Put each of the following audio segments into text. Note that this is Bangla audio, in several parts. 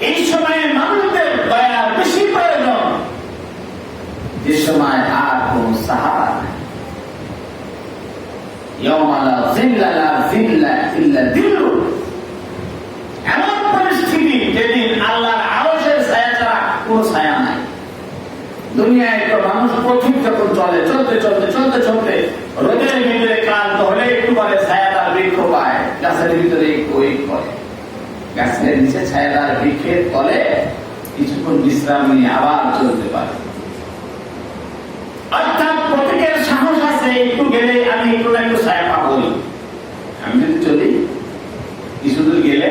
এই সময়ে মানুষদের দয়ার বেশি প্রয়োজন, যে সময় আর কোন সাহারা নাই। এমন পরিস্থিতি যেদিন আল্লাহর আরশের ছায়া ছাড়া কোন ছায়া নাই। দুনিয়ায় তো মানুষ পথিক যখন চলতে রোদের ভিতরে ক্লান্ত হলে একটু পরে ছায়াদার বৃক্ষ পায়, গাছের ভিতরে একটু ওয়েট করে, গাছের নিচে ছায়াদার বৃক্ষের তলে কিছুক্ষণ বিশ্রাম নিয়ে আবার চলতে পারে। অর্থাৎ প্রত্যেকের সাহস আছে, একটু গেলে আমি একটু না একটু ছায়া পাবই। আমি যদি চলি কিছু দূর গেলে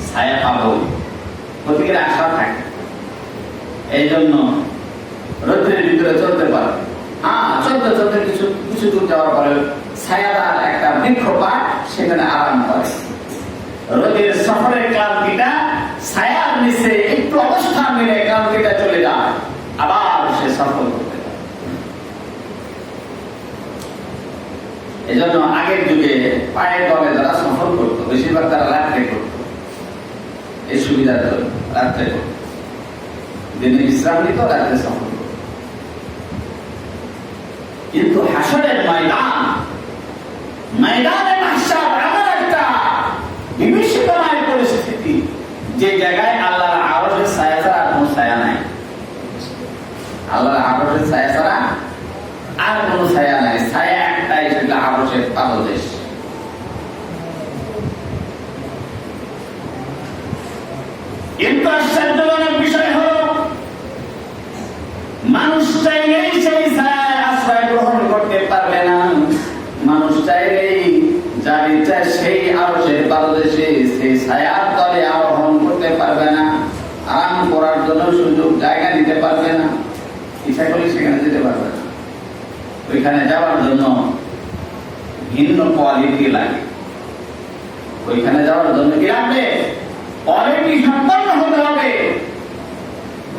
ছায়া পাবই, প্রত্যেকের আশা থাকে। এই জন্য রোদ্রের ভিতরে চলতে পারে। চলতে কিছু দূর যাওয়ার পরে ছায়াদার একটা বৃক্ষ পায়, সেখানে আরাম করে। রোদের সফরের ক্লান্তিটা ছায়ার নিচে একটু অবস্থান নিলে ক্লান্তিটা চলে যায়, আবার সে সফর করতে যায়। এই জন্য আগের যুগে পায়ের তলে যারা সফর করতো, বেশিরভাগ তারা রাত্রে করত, এই সুবিধার জন্য রাত্রে করত। দিনে বিশ্রাম নিত, রাত্রে সফর। কিন্তু হাসরের ময়দানে মাহশার এমন একটা বিভীষিকাময় পরিস্থিতি, যে জায়গায় আল্লাহর আরশের ছায়া ছাড়া আর কোনো ছায়া নাই। আল্লাহর আরশের ছায়া ছাড়া আর কোনো ছায়া নাই। ছায়া একটাই, সেটা আরশের পাদদেশ। কিন্তু আশ্চর্যজনক বিষয় হলো, মানুষ চাইলেই সেই ছায়ায় আশ্রয় গ্রহণ করতে পারবে না। মানুষ চাইলেই যার ইচ্ছা সেই আরশের পাদদেশে সেই ছায়ার তলে আরোহণ করতে পারবে না। আরাম করার জন্য সুযোগ জায়গা দিতে পারবে না। ইচ্ছা করলে সেখানে যেতে পারবে না। ওইখানে যাওয়ার জন্য ভিন্ন কোয়ালিটি লাগে। ওইখানে যাওয়ার জন্য কি লাগবে? কোয়ালিটি সম্পন্ন হতে হবে।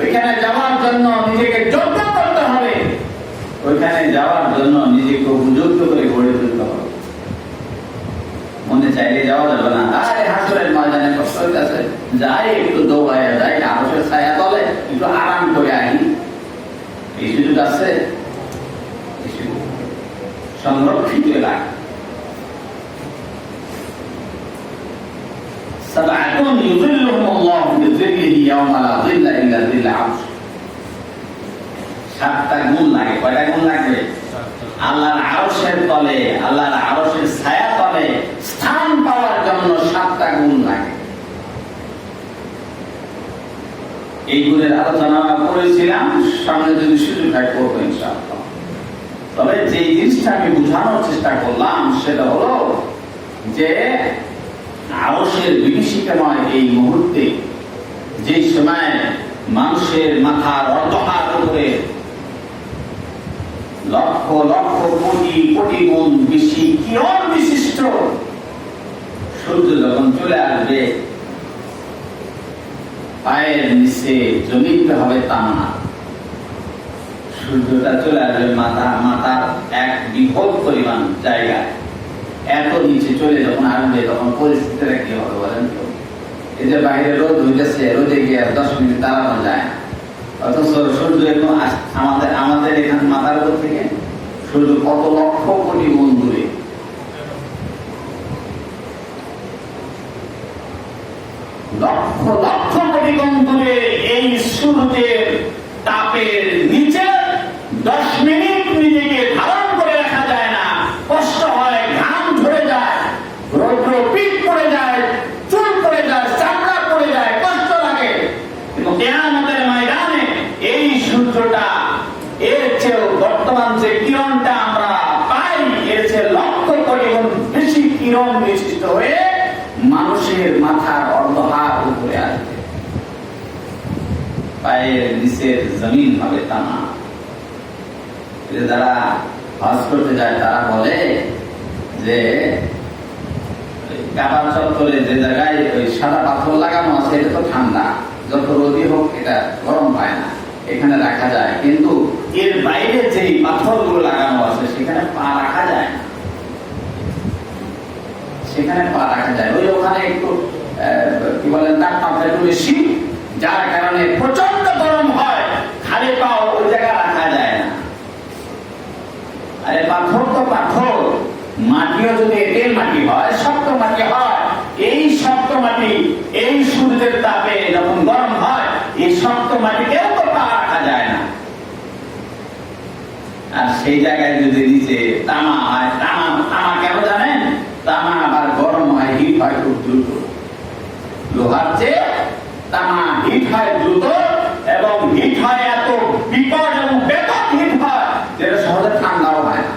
ওইখানে যাওয়ার জন্য নিজেকে যোগ্য করতে হবে। ওইখানে যাওয়ার জন্য নিজেকে উপযুক্ত করে গড়ে তুলতে হবে। মনে চাইলে যাওয়া যাবে না। আরে হাসরের ময়দানে কষ্ট হইতেছে, যাই একটু দৌড়াইয়া যাই, আরশের ছায়া তলে একটু আরাম করে আনি, এই সুযোগ আছে? সংরক্ষিত এলাকা। সাবআতুন ইউযিল্লুহুমুল্লাহু বিযিল্লিহি ইয়াওমা লা যিল্লা ইল্লা যিল্লা আরশ। সাতটা গুণ লাগে। কয়টা গুণ লাগবে? আল্লাহর আরশের তলে, আল্লাহর আরশের ছায়া তলে স্থান পাওয়ার জন্য সাতটা গুণ লাগে। এই গুণের আলোচনা আমরা করেছিলাম, সামনে যদি সুযোগ হয় করবো ইনশাআল্লাহ। তবে যে জিনিসটা আমি বোঝানোর চেষ্টা করলাম সেটা হলো যে আরশের বিভীষিকাময় এই মুহূর্তে, যে সময় মানুষের মাথার অর্ধহাত উপরে লক্ষ লক্ষ কোটি কোটি গুণ বেশি কিরণ বিশিষ্ট সূর্য যখন চলে আসবে, পায়ের নিচে জমিতে হবে তামা। সূর্যটা চলে আসবে মাথার এক বিভব পরিমাণ জায়গায়, এত নিচে চলে যখন আসবে, তখন পরিস্থিতিটা কি হবে বলেন তো? এই যে বাইরে রোদ হইতেছে, রোদে গিয়ে 10 মিনিট দাঁড়ানো যায়, অথচ সূর্য এখন আমাদের এখানে মাথার উপর থেকে সূর্য কত লক্ষ কোটি গুণ দূরে। লক্ষ লক্ষ কোটি গুণ দূরে এই সূর্যের তাপের নিচে 10 মিনিট নিজেকে ধারণ করে রাখা যায় না। কষ্ট হয়, ঘাম ঝরে যায়, রৌদ্র পিঠ পড়ে যায়, চুল পড়ে যায়, চামড়া পড়ে যায়, কষ্ট লাগে। কিন্তু কিয়ামতের ময়দানে এই সূর্যটা এর চেয়ে বর্তমান যে কিরণটা আমরা পাই, এর চেয়ে লক্ষ কোটি গুণ বেশি কিরণ বিশিষ্ট হয়ে মানুষের মাথার অর্ধহাত উপরে আসবে, পায়ের নিচের জমিন হবে তামা। যারা হজ করতে যায় তারা বলে যে কাবা চত্বরে যে জায়গায় ওই সাদা পাথর লাগানো আছে, এটা তো ঠান্ডা, যত রোদই হোক এটা গরম পায় না, এখানে রাখা যায়। কিন্তু এর বাইরে যে পাথরগুলো লাগানো আছে সেখানে পা রাখা যায় না, সেখানে পা রাখা যায়। ওই ওখানে একটু কি বলেন, তাপমাত্রা একটু বেশি, যার কারণে প্রচন্ড গরম হয়, খালি পাও ওই জায়গায় রাখা যায় না। আরে পাথর তো পাথর, মাটিও যদি এঁটেল মাটি হয়, শক্ত মাটি হয়, এই শক্ত মাটি এই সূর্যের তাপে যখন গরম হয়, এই শক্ত মাটিকেও তো পা রাখা যায় না। আর সেই জায়গায় যদি নিচে তামা হয়, তামা কেন জানেন? তামা আবার গরম হয়, হিট হয় খুব দ্রুত। লোহার চেয়ে তামা হিট হয় দ্রুত, এবং হিট হয় এত বিকট এবং ব্যাপক হিট হয় যেটা সহজে ঠান্ডাও হয় না।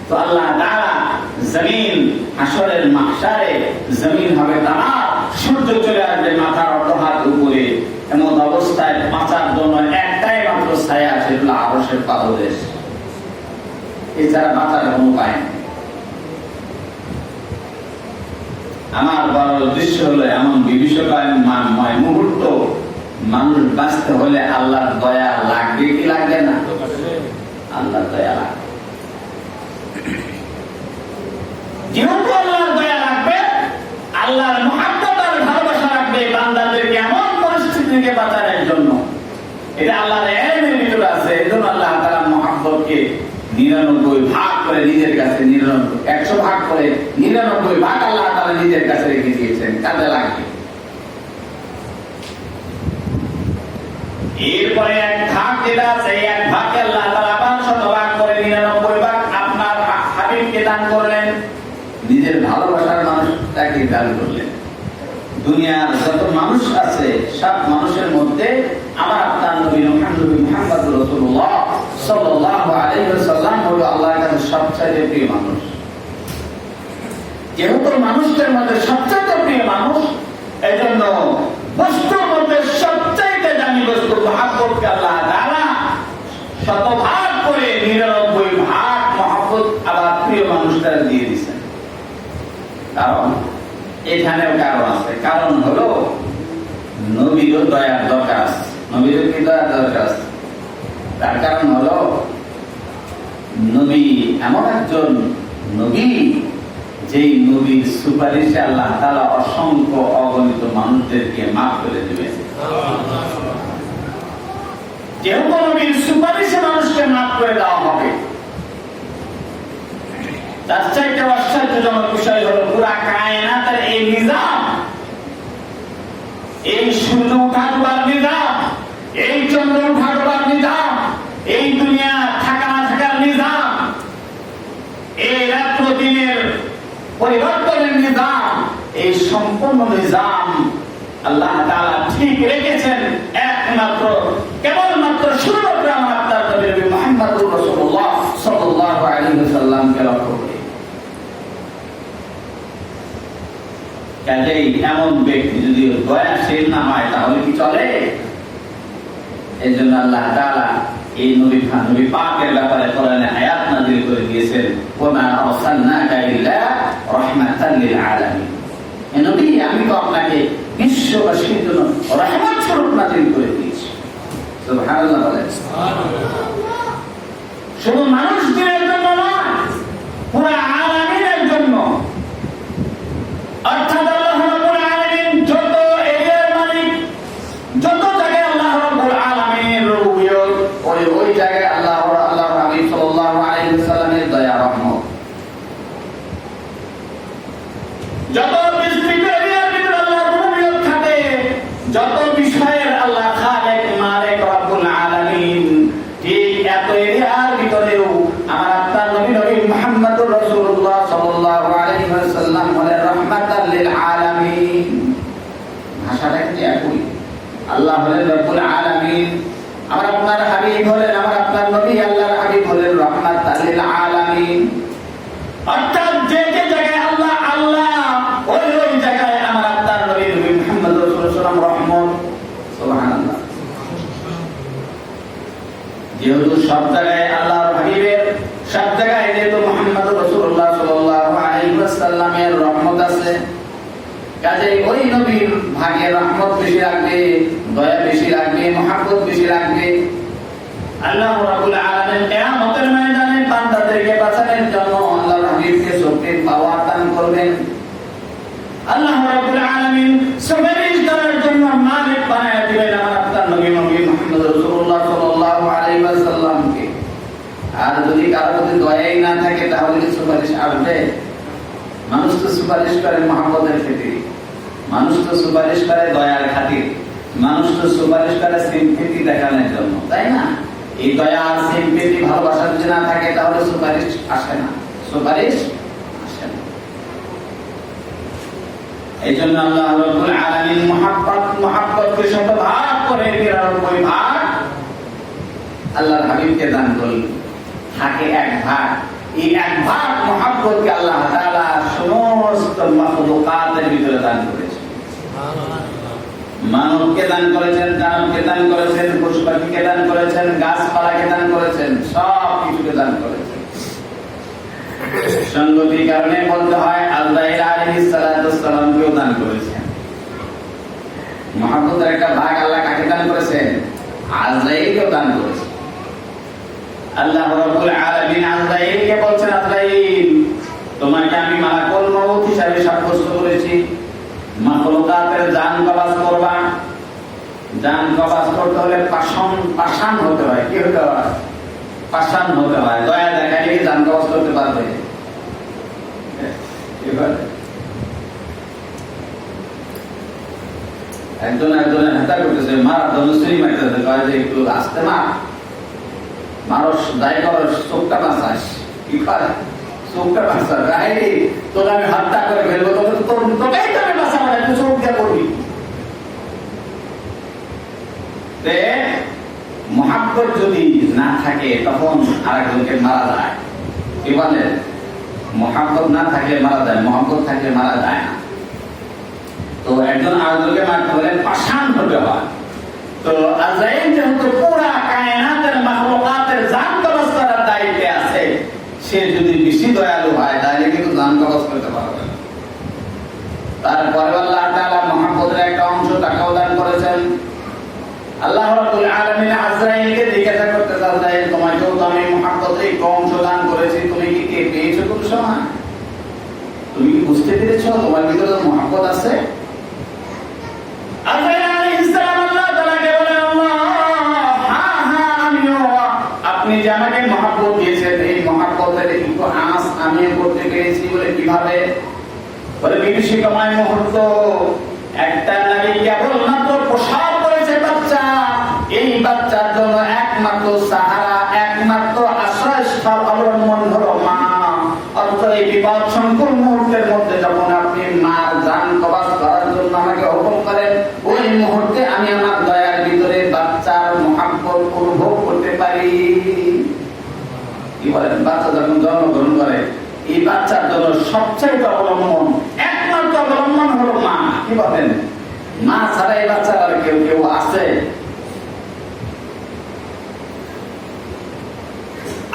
তো আল্লাহ তাআলা জমিন হাসরের মাহশারে জমিন হবে তামা, সূর্য চলে আসবে মাথার অর্ধহাত উপরে। এমন অবস্থায় বাঁচার জন্য একটাই মাত্র ছায়া, সেগুলো আরশের পাদদেশ। এছাড়া বাঁচার কোনো উপায় নেই। আমার বড় দৃশ্য হলো এমন বিভীষিকাময় মুহূর্ত, মানুষ বাঁচতে হলে আল্লাহর দয়া লাগবে কি লাগবে না? আল্লাহর দয়া লাগবে। যেহেতু আল্লাহর দয়া লাগবে, আল্লাহর মুহাব্বত আর ভালোবাসা রাখবে বান্দাদেরকে এমন পরিস্থিতি থেকে বাঁচানোর জন্য। এটা আল্লাহর ইলমের ভিতরে আছে। এজন্য আল্লাহ তাআলা মুহাব্বতকে 99 ভাগ করে নিজের কাছে, 100 ভাগ করে 99 ভাগ আল্লাহ তাআলা নিজের কাছে রেখে দিয়েছেন, কাজে লাগবে। এরপরে এক ভাগ যেটা আছে, এক ভাগকে আল্লাহ তাআলা আবার 100 ভাগ করে 99 ভাগ আপনার হাবিবকে দান করলেন, নিজের ভালোবাসার মানুষটাকে দান করলেন। দুনিয়ার যত মানুষ আছে সব মানুষের মধ্যে আমার আপনার নবী মুহাম্মদ রাসূলুল্লাহ সাল্লাল্লাহু আলাইহি ওয়াসাল্লাম হলো আল্লাহর কাছে সবচেয়ে প্রিয় মানুষ। যেহেতু মানুষদের মধ্যে সবচেয়ে প্রিয় মানুষ, এজন্য বস্তুর মধ্যে সবচেয়ে দামি বস্তু মহব্বতকে আল্লাহ তাআলা 100 ভাগ করে 99 ভাগ মহব্বত আবার প্রিয় মানুষদের দিয়ে দিয়েছেন। কারণ এখানেও কারণ আছে। কারণ হলো নবীরও দয়ার দরকার আছে। নবীরও কি দয়ার দরকার আছে? তার কারণ হলো নবী এমন একজন নবী, যেই নবীর সুপারিশে আল্লাহ তাআলা অসংখ্য অগণিত মানুষদেরকে মাফ করে দিবেন। যেহেতু নবীর সুপারিশে মানুষকে মাফ করে দেওয়া হবে, তার চাইতে আশ্চর্যজনক বিষয় হলো পুরা কায়নাতের এই নিজাম, এই সূর্য উঠা ডোবার নিজাম, এই চন্দ্র উঠা ডোবার নিজাম, এই দুনিয়া থাকা না থাকার নিজাম, এই রাত্র দিনের পরিবর্তনের নিজাম, এই সম্পূর্ণ নিজাম আল্লাহ তাআলা ঠিক রেখেছেন একমাত্র কেবলমাত্র শুধুমাত্র আমার আপনার নবী মুহাম্মদুর রাসূলুল্লাহ সাল্লাল্লাহু আলাইহি ওয়াসাল্লামকে লক্ষ্য করে। কাজেই এমন ব্যক্তি যদি দয়াশীল না হয় তাহলে কি চলে? এই জন্য আল্লাহ তাআলা এই নবী পাকের ব্যাপারে কোরআনে আয়াত নাযিল করে দিয়েছেন, ওয়া আরসালনাকা ইল্লা রাহমাতাল লিল আলামিন। এই নবী, আমি তো আপনাকে বিশ্ববাসীর জন্য রহমত স্বরূপ নাযিল করে দিয়েছি। সুবহানাল্লাহ বলেন। শুধু মানুষদের জন্য নয়, পুরো আলামিনের জন্য। অর্থাৎ আল্লাহ রাব্বুল আলামিন যত এরিয়ার মালিক, যত জায়গায় আল্লাহ রাব্বুল আলামিনের রুবিয়ত, ওই জায়গায় আল্লাহর হাবিব সাল্লাল্লাহু আলাইহি ওয়াসাল্লামের দয়া রহমত। যত বিস্তৃত এরিয়ার ভিতরে আল্লাহর রুবিয়ত থাকে, যত বিষয়ের আল্লাহ খালিক মালিক রাব্বুল আলামিন, ঠিক এত এরিয়ার ভিতরেও আমার আপনার নবী মুহাম্মদুর রাসূলুল্লাহ সাল্লাল্লাহু আলাইহি ওয়াসাল্লাম হলেন রাহমাতাল লিল আলামিন। ভাষাটা কি একই? আল্লাহ হলেন রব্বুল আলামিন, আমার আপনার হাবিব হলেন, আমার আপনার নবী আল্লাহর হাবিব হলেন রাহমাতাল লিল আলামিন। অর্থাৎ যে যে জায়গায় আল্লাহ আল্লাহ, ওই ওই জায়গায় আমার আপনার নবী মুহাম্মদুর রাসূলুল্লাহ রহমত। সুবহানাল্লাহ। যেহেতু সব জায়গায় আল্লাহর হাবিবের, সব জায়গায় যেহেতু মুহাম্মদুর রাসূলুল্লাহ সাল্লাল্লাহু আলাইহি ওয়াসাল্লামের রহমত আছে, কাজেই ওই নবীর ভাগে রহমত বেশি লাগবে, দয়া বেশি লাগবে, মহব্বত বেশি লাগবে। আল্লাহ রাব্বুল আলামিন কিয়ামতের ময়দানে বান্দাদেরকে বাঁচানোর জন্য আল্লাহর হাবিবকে শক্তির পাওয়ার দান করবেন। আল্লাহ রাব্বুল আলামিন সুপারিশ করার জন্য মালিক বানায় দিলেন আমার আপনার নবী মুহাম্মদ রাসূলুল্লাহ সাল্লাল্লাহু আলাইহি ওয়াসাল্লামকে। আর যদি কারো প্রতি দয়াই না থাকে তাহলে কি সুপারিশ আসবে? মানুষ তো সুপারিশ করে মহব্বতের খাতিরে, মানুষ তো সুপারিশ করে দয়ার খাতিরে, মানুষ তো সুপারিশ করে সিম্পথি দেখানোর জন্য, তাই না? এই দয়া আর সিম্পথি ভালোবাসা যদি না থাকে তাহলে সুপারিশ আসে না, সুপারিশ আসে না। এই জন্য আল্লাহ রাব্বুল আলামিন মহব্বতকে শতভাগ করে ৯৯ ভাগ আল্লাহর হাবিবকে দান করলেন, থাকে এক ভাগ। এই এক ভাগ মহব্বতকে আল্লাহ তাআলা সমস্ত মাখলুকাতের ভিতরে দান করেছেন। মানবকে দান করেছেন, দানবকে দান করেছেন, পশু পাখিকে দান করেছেন, গাছপালাকে দান করেছেন, সব কিছুকে দান করেছেন। সঙ্গতির কারণে বলতে হয় আজরাইল আলাইহিস সালামকেও দান করেছেন। মহব্বতের একটা ভাগ আল্লাহ কাকে দান করেছেন? আজরাইলকেও দান করেছেন। আল্লাহ রাব্বুল আলামিন আজরাইলকে বলছেন, আজরাইল তোমাকে আমি মালাকুল মউত হিসেবে সাব্যস্ত করেছি। মাখলুকাতের জান কবজ করবা। জান কবজ করতে হলে পাষাণ হতে হয়। কি হতে হয়? পাষাণ হতে হয়। দয়া দেখালে কি জান কবজ করতে পারবে? একজনের হাতা করতেছে, মারার জন্য ছুরি মারতেছে, কয় যে একটু আস্তে মার, মানুষ দায় করার চোখটা বাঁচাস। কি করে? চোখটা বাঁচাস। তোকে আমি হত্যা করে ফেলবো, তোকেই তো আমি বাঁচাবো না, তুই চোখ দিয়ে করবি। মহাব্বত যদি না থাকে তখন আরেকজনকে মারা যায়। কি বলে? মহাব্বত না থাকলে মারা যায়, মহাব্বত থাকলে মারা যায় না। তো একজন আরেকজনকে মারতে হলে পাষাণ হতে হয়। তো আজরাইল যেহেতু পুরা কায়নাতের মাখলুকাতের জান কবজ করার দায়িত্বে আছে, সে যদি বেশি দয়ালু হয় তাহলে কিন্তু জান কবজ করতে পারবে না। তারপরে আল্লাহ তাআলা মহব্বতের একটা অংশ তাকেও দান করেছেন। আল্লাহ রাব্বুল আলামিন আজরাইলকে জিজ্ঞাসা করতেছে, আজরাইল তোমাকেও তো আমি মহব্বতের একটা অংশ দান করেছি, তুমি কি কে পেয়েছো? কোন সময় তুমি কি বুঝতে পেরেছো তোমার ভিতরে মহব্বত আছে? আজরাইল আলাইহিস সালাম আল্লাহ তাআলাকে বলে, আল্লাহ হ্যাঁ আমিও, আপনি যে আমাকে মহব্বত দিয়েছেন এই মহব্বতের একটু আঁচ আমিও করতে পেরেছি। বলে কিভাবে? বলে বিভীষিকাময় মুহূর্ত, একটা নারী কেবলমাত্র প্রসব করেছে বাচ্চা, এই বাচ্চার জন্য একমাত্র সাহারা, একমাত্র আশ্রয়স্থল অবলম্বন হলো মা। অথচ এই বিপদ সংকুল মুহূর্তের মধ্যে যখন আপনি মার জান কবজ করার জন্য আমাকে হুকুম করেন, ওই মুহূর্তে আমি আমার দয়ার ভিতরে বাচ্চার মহব্বত অনুভব করতে পারি। কি বলেন? বাচ্চা যখন জন্মগ্রহণ করে এই বাচ্চার জন্য সবচেয়ে অবলম্বন, একমাত্র অবলম্বন হলো মা। কি বলেন? মা ছাড়া এই বাচ্চার আর কেউ আছে?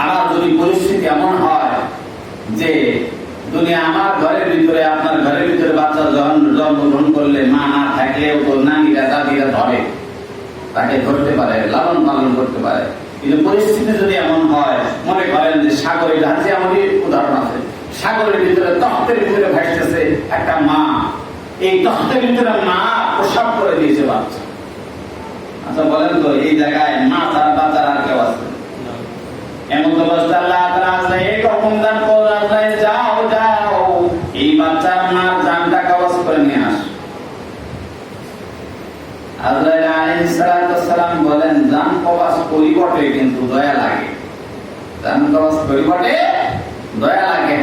আমার যদি পরিস্থিতি এমন হয় যে দুনিয়া আমার ঘরের ভিতরে, আপনার ঘরের ভিতরে বাচ্চা জন্মগ্রহণ করলে মা না থাকলেও তো নানিরা দাদিরা ধরে, তাকে ধরতে পারে, লালন পালন করতে পারে। কিন্তু পরিস্থিতি যদি এমন হয়, মনে করেন যে সাগরের জাহাজে আমাদের উদাহরণ আছে, সাগরের ভিতরে তখ্তের ভিতরে ভাসতেছে একটা মা, এই তখ্তের ভিতরে মা প্রসব করে দিয়েছে বাচ্চা। আচ্ছা বলেন তো এই জায়গায় মা তারা বাচ্চার আর কেউ আছে? এমন অবস্থা আল্লাহ তাআলা আজরাইল হুকুম দান করলেন, আজরাইল যাও এই বাচ্চার মার জানটা কবজ করে নিয়ে আস। আজরাইল আলাইহিস সালাম বলেন, জান কবজ করি বটে কিন্তু দয়া লাগে। জান কবজ করি বটে, দয়া লাগে।